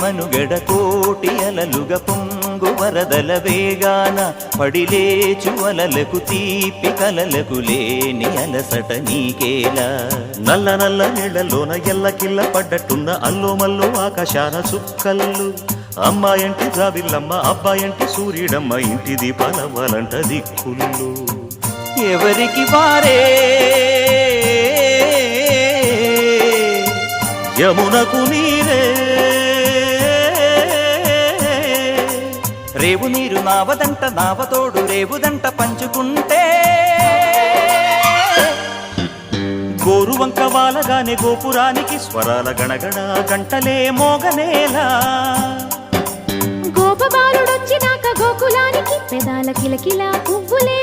మనుగడ కోటి అలలుగ పొంగు వరదల వేగాన పడిలేచు అలలకు తీపి కలలకు లేని అలసట నీకేలా నల్ల నల్ల నీళ్లలోన ఎల్లకిల్ల పడ్డట్టున్న అల్లో మల్లో ఆకాశాన చుక్కల్లు అమ్మాయంటి జాబిల్లమ్మ అబ్బాయంటి సూర్యుడమ్మ ఇంటి దీపాలవ్వాలంట దిక్కుళ్ళు ఎవరికి వారే యమునకు నీరే రేవు నీరు నావదంట నావతోడు రేవుదంట పంచుకుంటే గోరు వంక వాలగానే గోపురానికి స్వరాల గణగణ గంటలే మోగనేలా గోపబాలుడొచ్చినాక గోకులానికి పెదాల కిలకిలా పువ్వులే